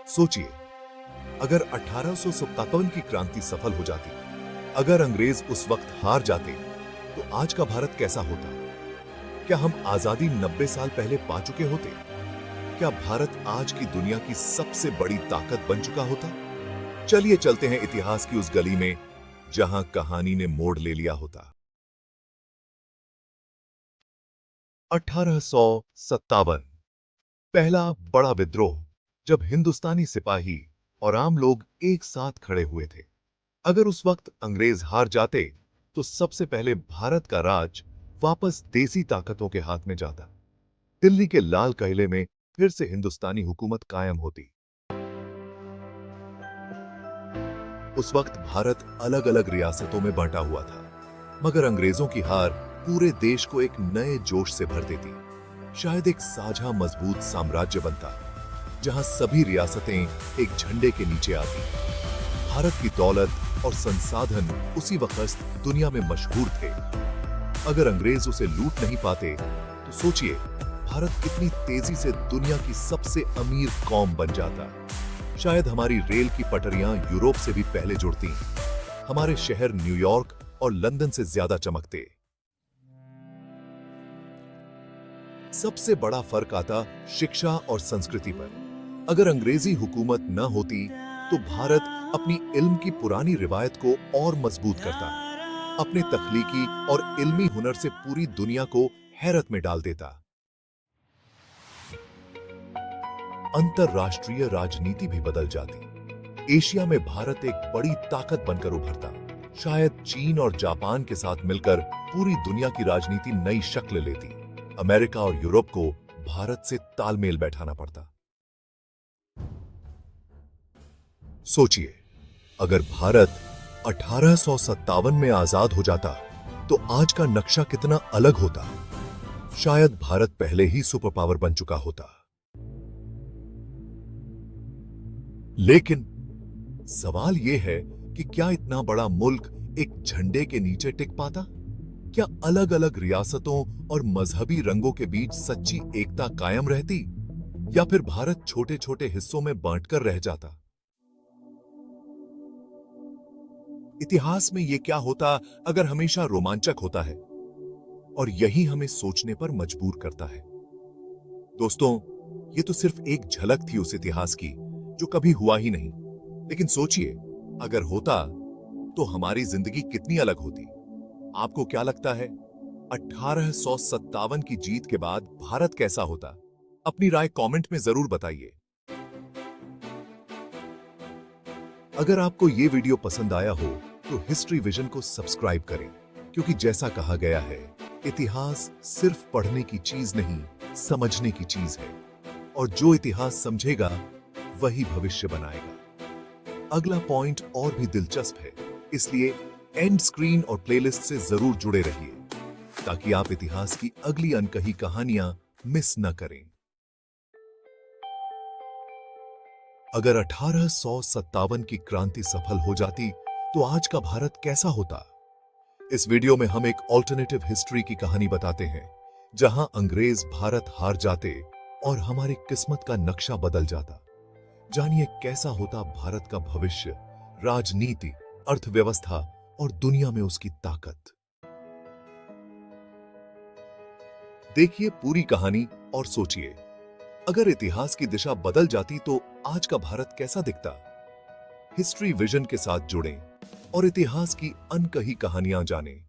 सोचिए, अगर 1857 की क्रांति सफल हो जाती, अगर अंग्रेज उस वक्त हार जाते, तो आज का भारत कैसा होता? क्या हम आजादी 90 साल पहले पा चुके होते? क्या भारत आज की दुनिया की सबसे बड़ी ताकत बन चुका होता? चलिए चलते हैं इतिहास की उस गली में जहां कहानी ने मोड़ ले लिया होता। 1857, पहला बड़ा विद्रोह, जब हिंदुस्तानी सिपाही और आम लोग एक साथ खड़े हुए थे। अगर उस वक्त अंग्रेज हार जाते, तो सबसे पहले भारत का राज वापस देसी ताकतों के हाथ में जाता। दिल्ली के लाल किले में फिर से हिंदुस्तानी हुकूमत कायम होती। उस वक्त भारत अलग अलग रियासतों में बांटा हुआ था, मगर अंग्रेजों की हार पूरे देश को एक नए जोश से भर देती। शायद एक साझा मजबूत साम्राज्य बनता, जहां सभी रियासतें एक झंडे के नीचे आती। भारत की दौलत और संसाधन उसी वक्त दुनिया में मशहूर थे। अगर अंग्रेज उसे लूट नहीं पाते, तो सोचिए भारत कितनी तेजी से दुनिया की सबसे अमीर कौम बन जाता। शायद हमारी रेल की पटरियां यूरोप से भी पहले जुड़ती, हमारे शहर न्यूयॉर्क और लंदन से ज्यादा चमकते। सबसे बड़ा फर्क आता शिक्षा और संस्कृति पर। अगर अंग्रेजी हुकूमत न होती, तो भारत अपनी इल्म की पुरानी रिवायत को और मजबूत करता, अपने तख्लीकी और इल्मी हुनर से पूरी दुनिया को हैरत में डाल देता। अंतरराष्ट्रीय राजनीति भी बदल जाती। एशिया में भारत एक बड़ी ताकत बनकर उभरता। शायद चीन और जापान के साथ मिलकर पूरी दुनिया की राजनीति नई शक्ल लेती। अमेरिका और यूरोप को भारत से तालमेल बैठाना पड़ता। सोचिए, अगर भारत 1857 में आजाद हो जाता, तो आज का नक्शा कितना अलग होता। शायद भारत पहले ही सुपर पावर बन चुका होता। लेकिन सवाल यह है कि क्या इतना बड़ा मुल्क एक झंडे के नीचे टिक पाता? क्या अलग अलग रियासतों और मजहबी रंगों के बीच सच्ची एकता कायम रहती, या फिर भारत छोटे छोटे हिस्सों में बांटकर रह जाता? इतिहास में यह क्या होता अगर हमेशा रोमांचक होता है, और यही हमें सोचने पर मजबूर करता है। दोस्तों, ये तो सिर्फ एक झलक थी उस इतिहास की जो कभी हुआ ही नहीं। लेकिन सोचिए, अगर होता तो हमारी जिंदगी कितनी अलग होती। आपको क्या लगता है, 1857 की जीत के बाद भारत कैसा होता? अपनी राय कमेंट में जरूर बताइए। अगर आपको ये वीडियो पसंद आया हो, तो हिस्ट्री विजन को सब्सक्राइब करें, क्योंकि जैसा कहा गया है, इतिहास सिर्फ पढ़ने की चीज नहीं, समझने की चीज है। और जो इतिहास समझेगा, वही भविष्य बनाएगा। अगला पॉइंट और भी दिलचस्प है, इसलिए एंड स्क्रीन और प्लेलिस्ट से जरूर जुड़े रहिए, ताकि आप इतिहास की अगली अनकही कहानियां मिस न करें। अगर 1857 की क्रांति सफल हो जाती, तो आज का भारत कैसा होता? इस वीडियो में हम एक ऑल्टरनेटिव हिस्ट्री की कहानी बताते हैं, जहां अंग्रेज भारत हार जाते और हमारी किस्मत का नक्शा बदल जाता। जानिए कैसा होता भारत का भविष्य, राजनीति, अर्थव्यवस्था और दुनिया में उसकी ताकत। देखिए पूरी कहानी और सोचिए, अगर इतिहास की दिशा बदल जाती, तो आज का भारत कैसा दिखता? हिस्ट्री विजन के साथ जुड़ें और इतिहास की अनकही कहानियां जानें।